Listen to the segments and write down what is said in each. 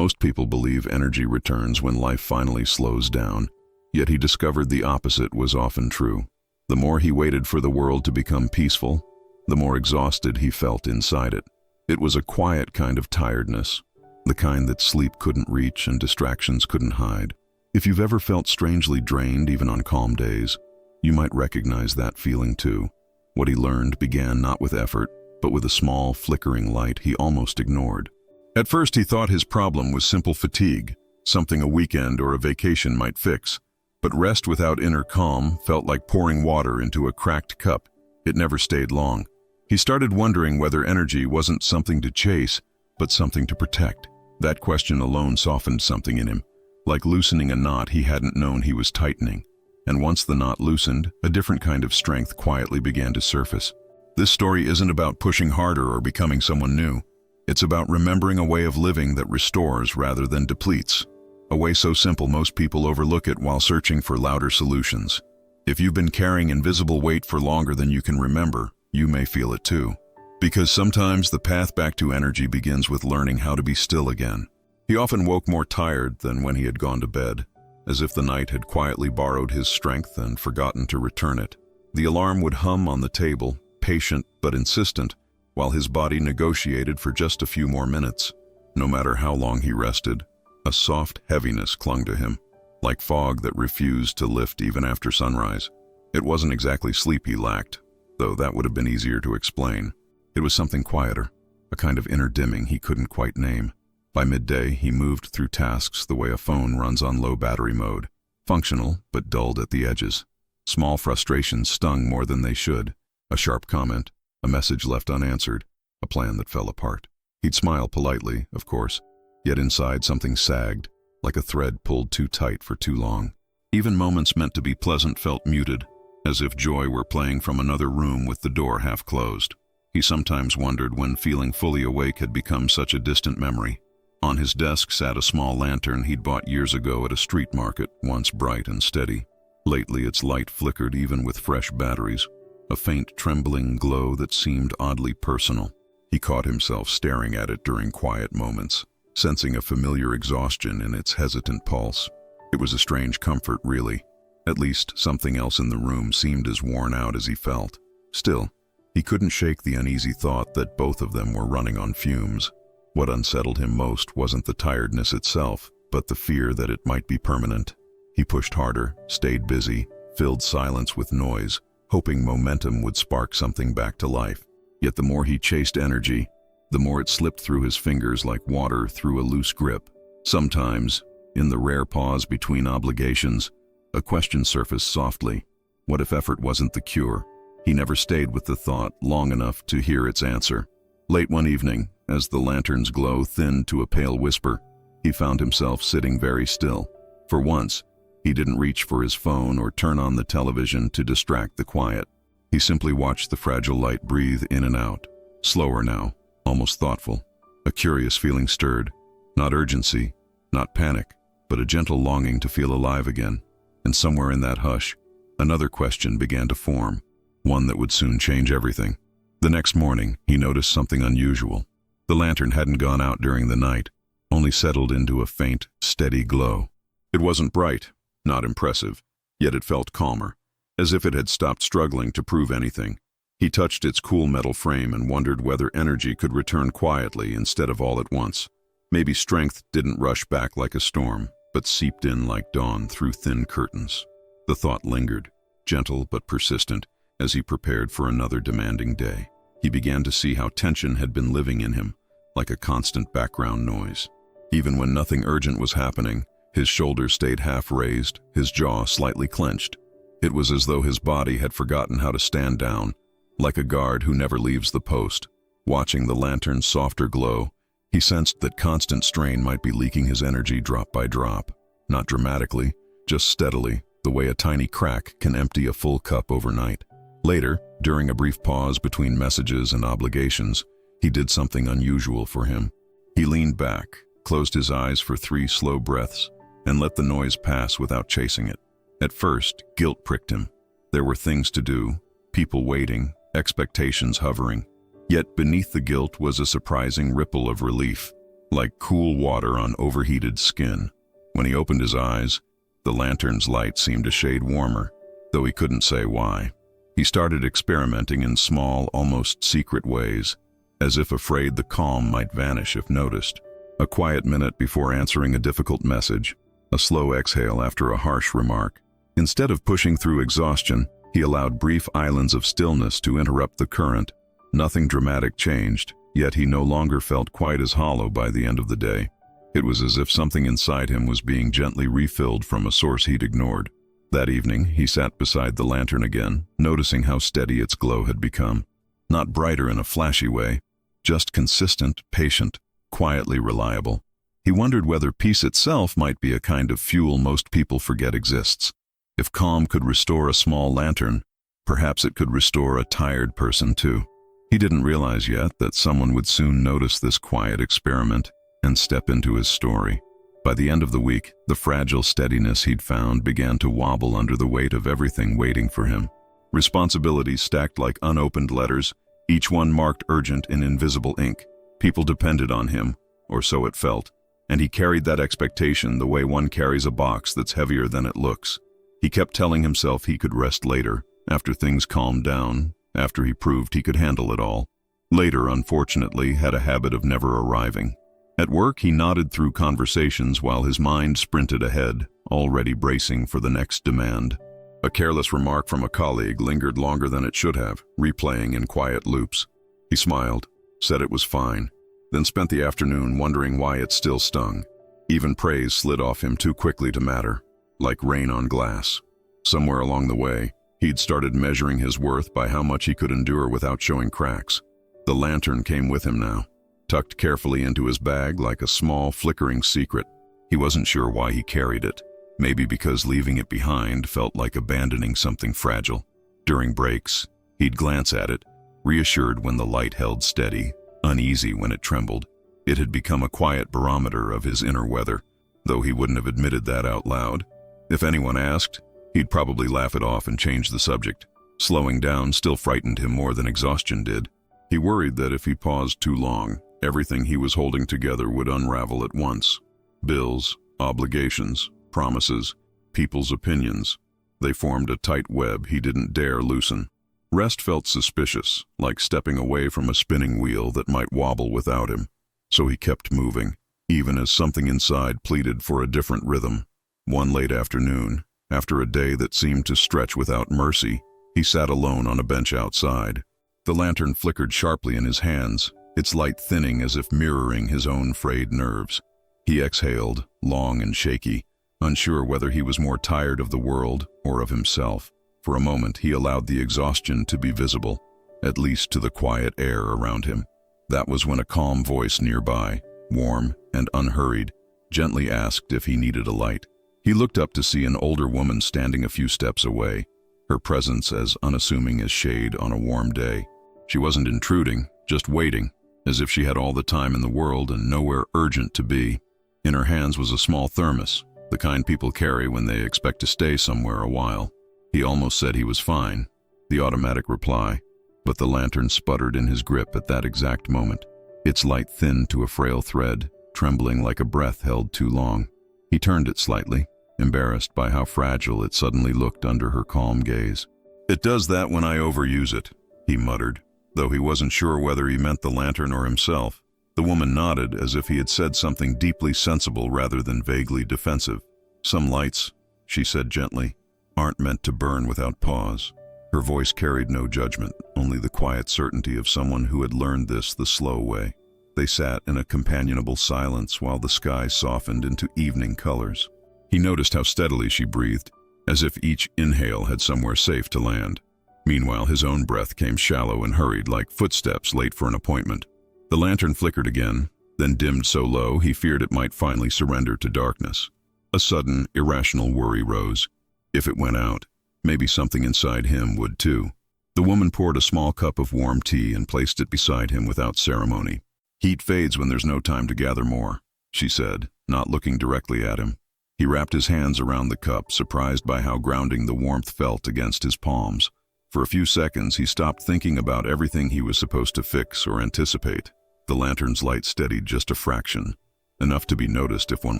Most people believe energy returns when life finally slows down, yet he discovered the opposite was often true. The more he waited for the world to become peaceful, the more exhausted he felt inside it. It was a quiet kind of tiredness, the kind that sleep couldn't reach and distractions couldn't hide. If you've ever felt strangely drained even on calm days, you might recognize that feeling too. What he learned began not with effort, but with a small, flickering light he almost ignored. At first he thought his problem was simple fatigue, something a weekend or a vacation might fix. But rest without inner calm felt like pouring water into a cracked cup. It never stayed long. He started wondering whether energy wasn't something to chase, but something to protect. That question alone softened something in him, like loosening a knot he hadn't known he was tightening. And once the knot loosened, a different kind of strength quietly began to surface. This story isn't about pushing harder or becoming someone new. It's about remembering a way of living that restores rather than depletes. A way so simple most people overlook it while searching for louder solutions. If you've been carrying invisible weight for longer than you can remember, you may feel it too. Because sometimes the path back to energy begins with learning how to be still again. He often woke more tired than when he had gone to bed, as if the night had quietly borrowed his strength and forgotten to return it. The alarm would hum on the table, patient but insistent, while his body negotiated for just a few more minutes. No matter how long he rested, a soft heaviness clung to him, like fog that refused to lift even after sunrise. It wasn't exactly sleep he lacked, though that would have been easier to explain. It was something quieter, a kind of inner dimming he couldn't quite name. By midday, he moved through tasks the way a phone runs on low battery mode, functional but dulled at the edges. Small frustrations stung more than they should. A sharp comment, a message left unanswered, a plan that fell apart. He'd smile politely, of course, yet inside something sagged, like a thread pulled too tight for too long. Even moments meant to be pleasant felt muted, as if joy were playing from another room with the door half closed. He sometimes wondered when feeling fully awake had become such a distant memory. On his desk sat a small lantern he'd bought years ago at a street market, once bright and steady. Lately its light flickered even with fresh batteries, a faint trembling glow that seemed oddly personal. He caught himself staring at it during quiet moments, sensing a familiar exhaustion in its hesitant pulse. It was a strange comfort, really. At least something else in the room seemed as worn out as he felt. Still, he couldn't shake the uneasy thought that both of them were running on fumes. What unsettled him most wasn't the tiredness itself, but the fear that it might be permanent. He pushed harder, stayed busy, filled silence with noise, hoping momentum would spark something back to life. Yet the more he chased energy, the more it slipped through his fingers like water through a loose grip. Sometimes, in the rare pause between obligations, a question surfaced softly. What if effort wasn't the cure? He never stayed with the thought long enough to hear its answer. Late one evening, as the lantern's glow thinned to a pale whisper, he found himself sitting very still. For once, he didn't reach for his phone or turn on the television to distract the quiet. He simply watched the fragile light breathe in and out, slower now, almost thoughtful. A curious feeling stirred, not urgency, not panic, but a gentle longing to feel alive again. And somewhere in that hush, another question began to form, one that would soon change everything. The next morning, he noticed something unusual. The lantern hadn't gone out during the night, only settled into a faint, steady glow. It wasn't bright, not impressive, yet it felt calmer, as if it had stopped struggling to prove anything. He touched its cool metal frame and wondered whether energy could return quietly instead of all at once. Maybe strength didn't rush back like a storm, but seeped in like dawn through thin curtains. The thought lingered, gentle but persistent, as he prepared for another demanding day. He began to see how tension had been living in him, like a constant background noise. Even when nothing urgent was happening, his shoulders stayed half raised, his jaw slightly clenched. It was as though his body had forgotten how to stand down, like a guard who never leaves the post. Watching the lantern's softer glow, he sensed that constant strain might be leaking his energy drop by drop. Not dramatically, just steadily, the way a tiny crack can empty a full cup overnight. Later, during a brief pause between messages and obligations, he did something unusual for him. He leaned back, closed his eyes for 3 slow breaths, and let the noise pass without chasing it. At first, guilt pricked him. There were things to do, people waiting, expectations hovering. Yet beneath the guilt was a surprising ripple of relief, like cool water on overheated skin. When he opened his eyes, the lantern's light seemed a shade warmer, though he couldn't say why. He started experimenting in small, almost secret ways, as if afraid the calm might vanish if noticed. A quiet minute before answering a difficult message, a slow exhale after a harsh remark. Instead of pushing through exhaustion, he allowed brief islands of stillness to interrupt the current. Nothing dramatic changed, yet he no longer felt quite as hollow by the end of the day. It was as if something inside him was being gently refilled from a source he'd ignored. That evening, he sat beside the lantern again, noticing how steady its glow had become. Not brighter in a flashy way, just consistent, patient, quietly reliable. He wondered whether peace itself might be a kind of fuel most people forget exists. If calm could restore a small lantern, perhaps it could restore a tired person too. He didn't realize yet that someone would soon notice this quiet experiment and step into his story. By the end of the week, the fragile steadiness he'd found began to wobble under the weight of everything waiting for him. Responsibilities stacked like unopened letters, each one marked urgent in invisible ink. People depended on him, or so it felt, and he carried that expectation the way one carries a box that's heavier than it looks. He kept telling himself he could rest later, after things calmed down, after he proved he could handle it all. Later, unfortunately, had a habit of never arriving. At work, he nodded through conversations while his mind sprinted ahead, already bracing for the next demand. A careless remark from a colleague lingered longer than it should have, replaying in quiet loops. He smiled, said it was fine, then spent the afternoon wondering why it still stung. Even praise slid off him too quickly to matter, like rain on glass. Somewhere along the way, he'd started measuring his worth by how much he could endure without showing cracks. The lantern came with him now, tucked carefully into his bag like a small, flickering secret. He wasn't sure why he carried it. Maybe because leaving it behind felt like abandoning something fragile. During breaks, he'd glance at it, reassured when the light held steady, uneasy when it trembled. It had become a quiet barometer of his inner weather, though he wouldn't have admitted that out loud. If anyone asked, he'd probably laugh it off and change the subject. Slowing down still frightened him more than exhaustion did. He worried that if he paused too long, everything he was holding together would unravel at once. Bills, obligations, promises, people's opinions. They formed a tight web he didn't dare loosen. Rest felt suspicious, like stepping away from a spinning wheel that might wobble without him. So he kept moving, even as something inside pleaded for a different rhythm. One late afternoon, after a day that seemed to stretch without mercy, he sat alone on a bench outside. The lantern flickered sharply in his hands, its light thinning as if mirroring his own frayed nerves. He exhaled, long and shaky, unsure whether he was more tired of the world or of himself. For a moment, he allowed the exhaustion to be visible, at least to the quiet air around him. That was when a calm voice nearby, warm and unhurried, gently asked if he needed a light. He looked up to see an older woman standing a few steps away, her presence as unassuming as shade on a warm day. She wasn't intruding, just waiting, as if she had all the time in the world and nowhere urgent to be. In her hands was a small thermos, the kind people carry when they expect to stay somewhere a while. He almost said he was fine, the automatic reply, but the lantern sputtered in his grip at that exact moment. Its light thinned to a frail thread, trembling like a breath held too long. He turned it slightly, embarrassed by how fragile it suddenly looked under her calm gaze. "It does that when I overuse it," he muttered, though he wasn't sure whether he meant the lantern or himself. The woman nodded as if he had said something deeply sensible rather than vaguely defensive. "Some lights," she said gently, "aren't meant to burn without pause." Her voice carried no judgment, only the quiet certainty of someone who had learned this the slow way. They sat in a companionable silence while the sky softened into evening colors. He noticed how steadily she breathed, as if each inhale had somewhere safe to land. Meanwhile, his own breath came shallow and hurried, like footsteps late for an appointment. The lantern flickered again, then dimmed so low he feared it might finally surrender to darkness. A sudden, irrational worry rose. If it went out, maybe something inside him would too. The woman poured a small cup of warm tea and placed it beside him without ceremony. "Heat fades when there's no time to gather more," she said, not looking directly at him. He wrapped his hands around the cup, surprised by how grounding the warmth felt against his palms. For a few seconds, he stopped thinking about everything he was supposed to fix or anticipate. The lantern's light steadied just a fraction, enough to be noticed if one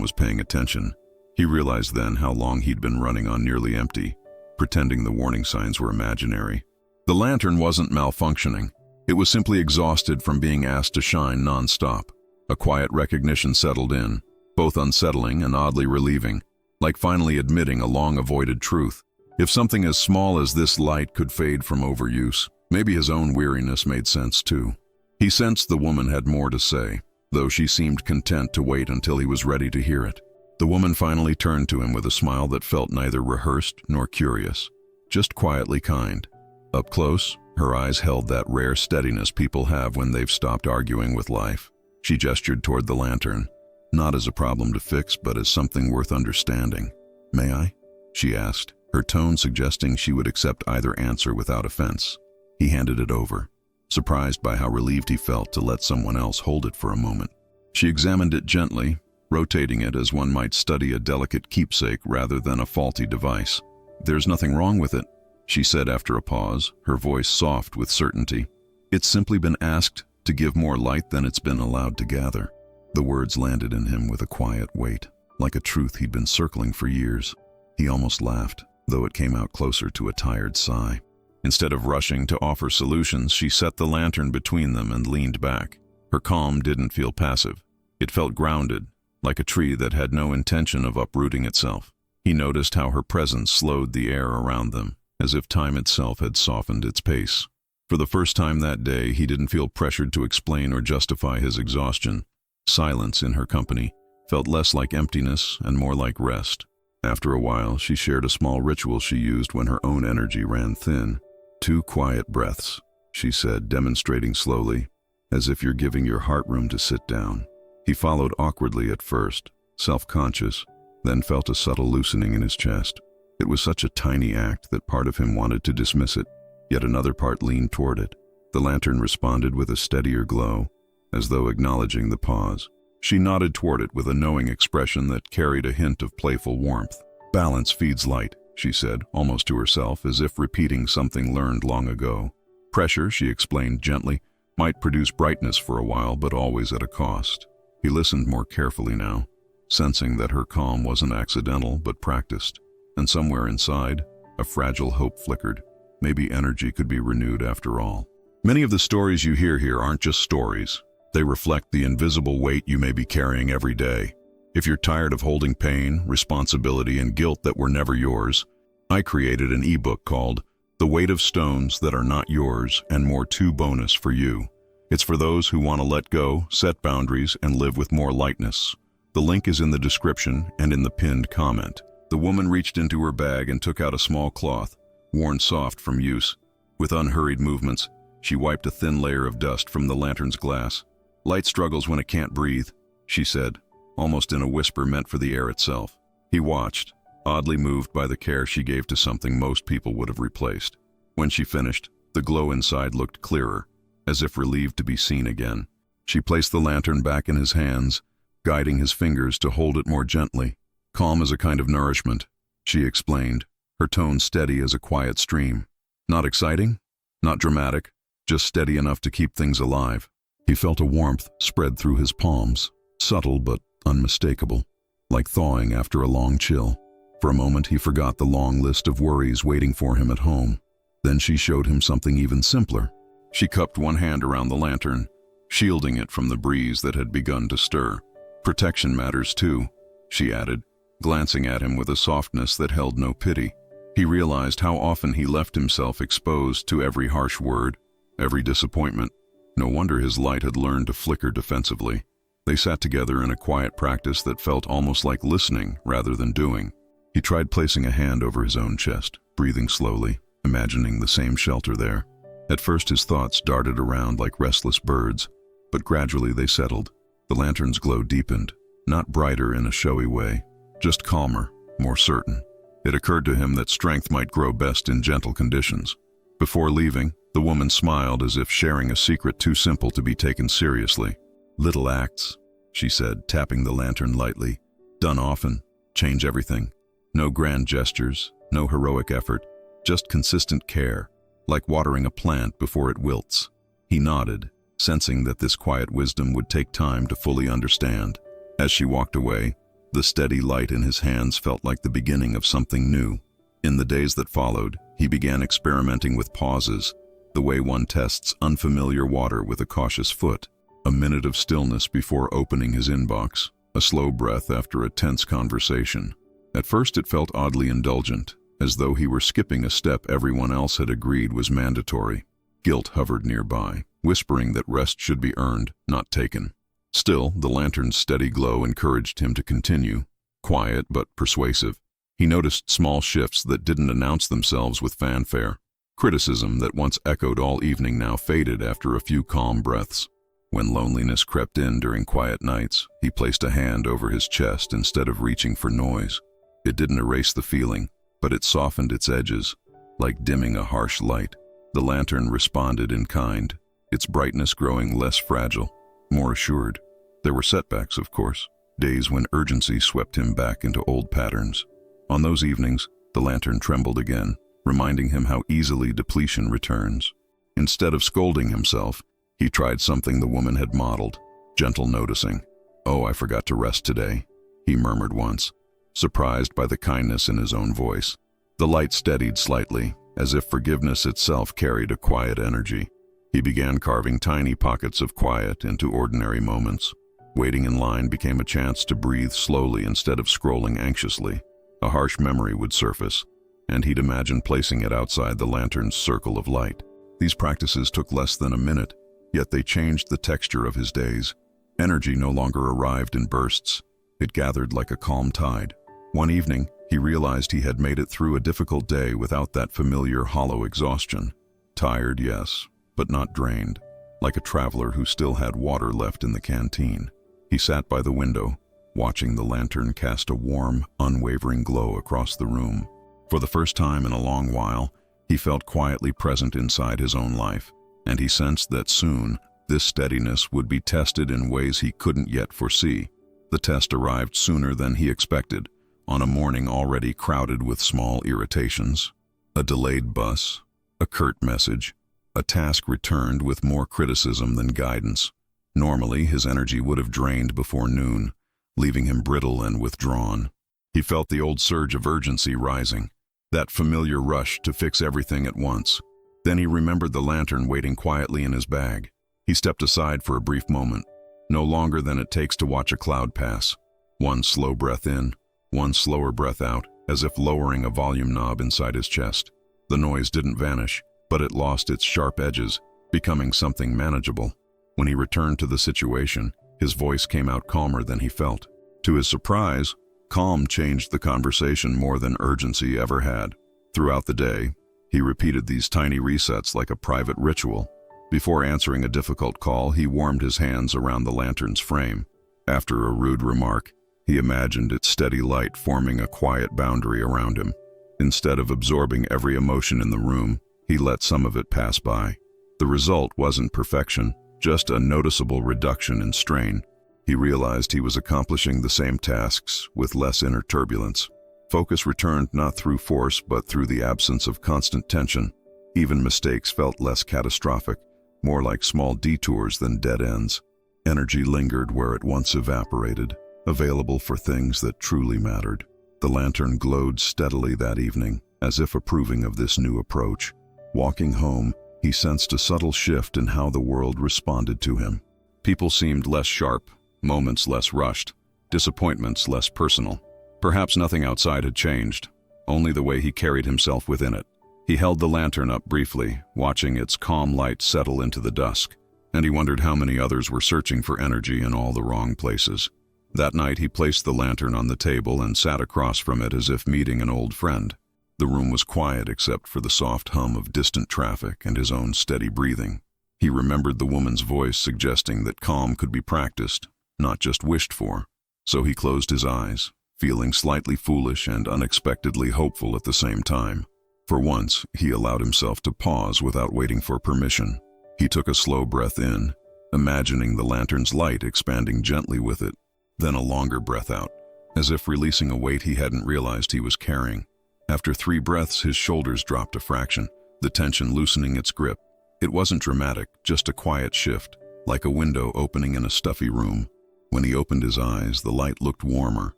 was paying attention. He realized then how long he'd been running on nearly empty, pretending the warning signs were imaginary. The lantern wasn't malfunctioning. It was simply exhausted from being asked to shine non-stop. A quiet recognition settled in, both unsettling and oddly relieving, like finally admitting a long-avoided truth. If something as small as this light could fade from overuse, maybe his own weariness made sense too. He sensed the woman had more to say, though she seemed content to wait until he was ready to hear it. The woman finally turned to him with a smile that felt neither rehearsed nor curious, just quietly kind. Up close, her eyes held that rare steadiness people have when they've stopped arguing with life. She gestured toward the lantern, not as a problem to fix, but as something worth understanding. "May I?" she asked, her tone suggesting she would accept either answer without offense. He handed it over, surprised by how relieved he felt to let someone else hold it for a moment. She examined it gently, rotating it as one might study a delicate keepsake rather than a faulty device. "There's nothing wrong with it," she said after a pause, her voice soft with certainty. "It's simply been asked to give more light than it's been allowed to gather." The words landed in him with a quiet weight, like a truth he'd been circling for years. He almost laughed, though it came out closer to a tired sigh. Instead of rushing to offer solutions, she set the lantern between them and leaned back. Her calm didn't feel passive. It felt grounded, like a tree that had no intention of uprooting itself. He noticed how her presence slowed the air around them, as if time itself had softened its pace. For the first time that day, he didn't feel pressured to explain or justify his exhaustion. Silence in her company felt less like emptiness and more like rest. After a while, she shared a small ritual she used when her own energy ran thin. "2 quiet breaths," she said, demonstrating slowly, "as if you're giving your heart room to sit down." He followed awkwardly at first, self-conscious, then felt a subtle loosening in his chest. It was such a tiny act that part of him wanted to dismiss it, yet another part leaned toward it. The lantern responded with a steadier glow, as though acknowledging the pause. She nodded toward it with a knowing expression that carried a hint of playful warmth. "Balance feeds light," she said, almost to herself, as if repeating something learned long ago. "Pressure," she explained gently, "might produce brightness for a while, but always at a cost." He listened more carefully now, sensing that her calm wasn't accidental but practiced. And somewhere inside, a fragile hope flickered. Maybe energy could be renewed after all. Many of the stories you hear here aren't just stories. They reflect the invisible weight you may be carrying every day. If you're tired of holding pain, responsibility, and guilt that were never yours, I created an ebook called The Weight of Stones That Are Not Yours and More Too bonus for you. It's for those who want to let go, set boundaries, and live with more lightness. The link is in the description and in the pinned comment. The woman reached into her bag and took out a small cloth, worn soft from use. With unhurried movements, she wiped a thin layer of dust from the lantern's glass. "Light struggles when it can't breathe," she said, almost in a whisper meant for the air itself. He watched, oddly moved by the care she gave to something most people would have replaced. When she finished, the glow inside looked clearer, as if relieved to be seen again. She placed the lantern back in his hands, guiding his fingers to hold it more gently. "Calm is a kind of nourishment," she explained, her tone steady as a quiet stream. "Not exciting, not dramatic, just steady enough to keep things alive." He felt a warmth spread through his palms, subtle but unmistakable, like thawing after a long chill. For a moment he forgot the long list of worries waiting for him at home. Then she showed him something even simpler. She cupped one hand around the lantern, shielding it from the breeze that had begun to stir. "Protection matters too," she added, glancing at him with a softness that held no pity. He realized how often he left himself exposed to every harsh word, every disappointment. No wonder his light had learned to flicker defensively. They sat together in a quiet practice that felt almost like listening rather than doing. He tried placing a hand over his own chest, breathing slowly, imagining the same shelter there. At first his thoughts darted around like restless birds, but gradually they settled. The lantern's glow deepened, not brighter in a showy way, just calmer, more certain. It occurred to him that strength might grow best in gentle conditions. Before leaving, the woman smiled as if sharing a secret too simple to be taken seriously. "Little acts," she said, tapping the lantern lightly. "Done often, change everything. No grand gestures, no heroic effort, just consistent care, like watering a plant before it wilts." He nodded, sensing that this quiet wisdom would take time to fully understand. As she walked away, the steady light in his hands felt like the beginning of something new. In the days that followed, he began experimenting with pauses, the way one tests unfamiliar water with a cautious foot. A minute of stillness before opening his inbox, a slow breath after a tense conversation. At first it felt oddly indulgent, as though he were skipping a step everyone else had agreed was mandatory. Guilt hovered nearby, whispering that rest should be earned, not taken. Still, the lantern's steady glow encouraged him to continue, quiet but persuasive. He noticed small shifts that didn't announce themselves with fanfare. Criticism that once echoed all evening now faded after a few calm breaths. When loneliness crept in during quiet nights, he placed a hand over his chest instead of reaching for noise. It didn't erase the feeling, but it softened its edges, like dimming a harsh light. The lantern responded in kind, its brightness growing less fragile, more assured. There were setbacks, of course, days when urgency swept him back into old patterns. On those evenings, the lantern trembled again, reminding him how easily depletion returns. Instead of scolding himself, he tried something the woman had modeled, gentle noticing. "Oh, I forgot to rest today," he murmured once, surprised by the kindness in his own voice. The light steadied slightly, as if forgiveness itself carried a quiet energy. He began carving tiny pockets of quiet into ordinary moments. Waiting in line became a chance to breathe slowly instead of scrolling anxiously. A harsh memory would surface, and he'd imagine placing it outside the lantern's circle of light. These practices took less than a minute, yet they changed the texture of his days. Energy no longer arrived in bursts. It gathered like a calm tide. One evening, he realized he had made it through a difficult day without that familiar hollow exhaustion. Tired, yes, but not drained, like a traveler who still had water left in the canteen. He sat by the window, watching the lantern cast a warm, unwavering glow across the room. For the first time in a long while, he felt quietly present inside his own life, and he sensed that soon, this steadiness would be tested in ways he couldn't yet foresee. The test arrived sooner than he expected, on a morning already crowded with small irritations. A delayed bus, a curt message, a task returned with more criticism than guidance. Normally, his energy would have drained before noon, leaving him brittle and withdrawn. He felt the old surge of urgency rising, that familiar rush to fix everything at once. Then he remembered the lantern waiting quietly in his bag. He stepped aside for a brief moment, no longer than it takes to watch a cloud pass. One slow breath in, one slower breath out, as if lowering a volume knob inside his chest. The noise didn't vanish, but it lost its sharp edges, becoming something manageable. When he returned to the situation, his voice came out calmer than he felt. To his surprise, calm changed the conversation more than urgency ever had. Throughout the day, he repeated these tiny resets like a private ritual. Before answering a difficult call, he warmed his hands around the lantern's frame. After a rude remark, he imagined its steady light forming a quiet boundary around him. Instead of absorbing every emotion in the room, he let some of it pass by. The result wasn't perfection, just a noticeable reduction in strain. He realized he was accomplishing the same tasks with less inner turbulence. Focus returned not through force but through the absence of constant tension. Even mistakes felt less catastrophic, more like small detours than dead ends. Energy lingered where it once evaporated, available for things that truly mattered. The lantern glowed steadily that evening, as if approving of this new approach. Walking home, he sensed a subtle shift in how the world responded to him. People seemed less sharp, moments less rushed, disappointments less personal. Perhaps nothing outside had changed, only the way he carried himself within it. He held the lantern up briefly, watching its calm light settle into the dusk, and he wondered how many others were searching for energy in all the wrong places. That night he placed the lantern on the table and sat across from it as if meeting an old friend. The room was quiet except for the soft hum of distant traffic and his own steady breathing. He remembered the woman's voice suggesting that calm could be practiced, not just wished for. So he closed his eyes, feeling slightly foolish and unexpectedly hopeful at the same time. For once, he allowed himself to pause without waiting for permission. He took a slow breath in, imagining the lantern's light expanding gently with it, then a longer breath out, as if releasing a weight he hadn't realized he was carrying. After 3 breaths, his shoulders dropped a fraction, the tension loosening its grip. It wasn't dramatic, just a quiet shift, like a window opening in a stuffy room. When he opened his eyes, the light looked warmer,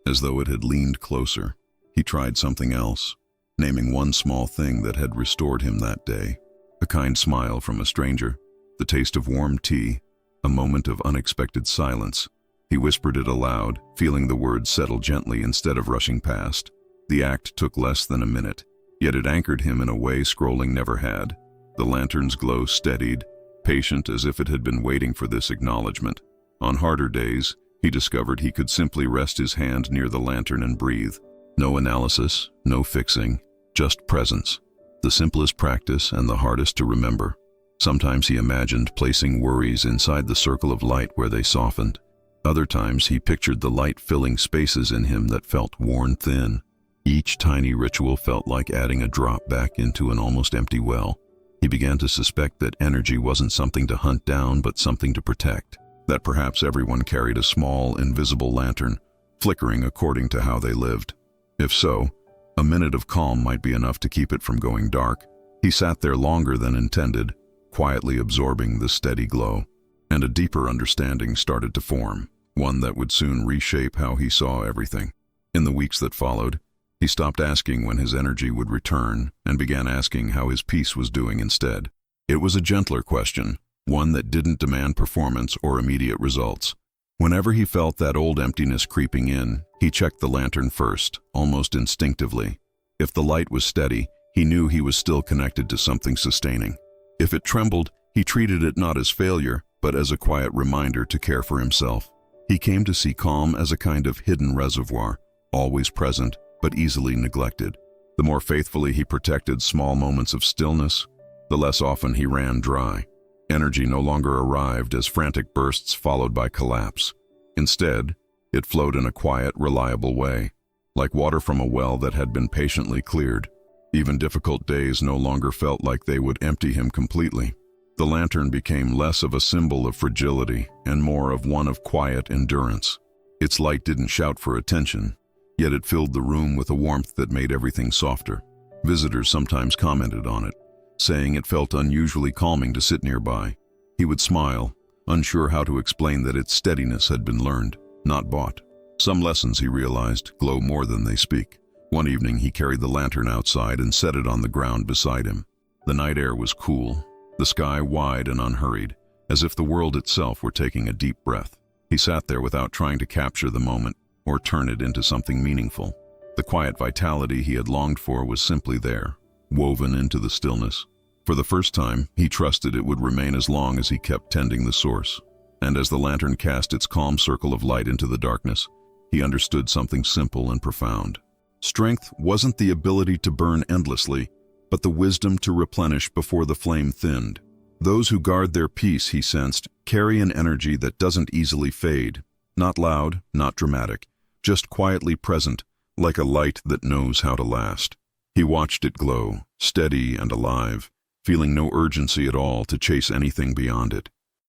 as though it had leaned closer. He tried something else, naming one small thing that had restored him that day. A kind smile from a stranger, the taste of warm tea, a moment of unexpected silence. He whispered it aloud, feeling the words settle gently instead of rushing past. The act took less than a minute, yet it anchored him in a way scrolling never had. The lantern's glow steadied, patient as if it had been waiting for this acknowledgement. On harder days, he discovered he could simply rest his hand near the lantern and breathe. No analysis, no fixing, just presence. The simplest practice and the hardest to remember. Sometimes he imagined placing worries inside the circle of light where they softened. Other times he pictured the light filling spaces in him that felt worn thin. Each tiny ritual felt like adding a drop back into an almost empty well. He began to suspect that energy wasn't something to hunt down, but something to protect. That perhaps everyone carried a small, invisible lantern, flickering according to how they lived. If so, a minute of calm might be enough to keep it from going dark. He sat there longer than intended, quietly absorbing the steady glow. And a deeper understanding started to form, one that would soon reshape how he saw everything. In the weeks that followed, he stopped asking when his energy would return and began asking how his peace was doing instead. It was a gentler question, one that didn't demand performance or immediate results. Whenever he felt that old emptiness creeping in, he checked the lantern first, almost instinctively. If the light was steady, he knew he was still connected to something sustaining. If it trembled, he treated it not as failure, but as a quiet reminder to care for himself. He came to see calm as a kind of hidden reservoir, always present, but easily neglected. The more faithfully he protected small moments of stillness, the less often he ran dry. Energy no longer arrived as frantic bursts followed by collapse. Instead, it flowed in a quiet, reliable way, like water from a well that had been patiently cleared. Even difficult days no longer felt like they would empty him completely. The lantern became less of a symbol of fragility and more of one of quiet endurance. Its light didn't shout for attention, yet it filled the room with a warmth that made everything softer. Visitors sometimes commented on it, saying it felt unusually calming to sit nearby. He would smile, unsure how to explain that its steadiness had been learned, not bought. Some lessons, he realized, glow more than they speak. One evening he carried the lantern outside and set it on the ground beside him. The night air was cool, the sky wide and unhurried, as if the world itself were taking a deep breath. He sat there without trying to capture the moment or turn it into something meaningful. The quiet vitality he had longed for was simply there, woven into the stillness. For the first time, he trusted it would remain as long as he kept tending the source. And as the lantern cast its calm circle of light into the darkness, he understood something simple and profound. Strength wasn't the ability to burn endlessly, but the wisdom to replenish before the flame thinned. Those who guard their peace, he sensed, carry an energy that doesn't easily fade. Not loud, not dramatic, just quietly present, like a light that knows how to last. He watched it glow, steady and alive, feeling no urgency at all to chase anything beyond it.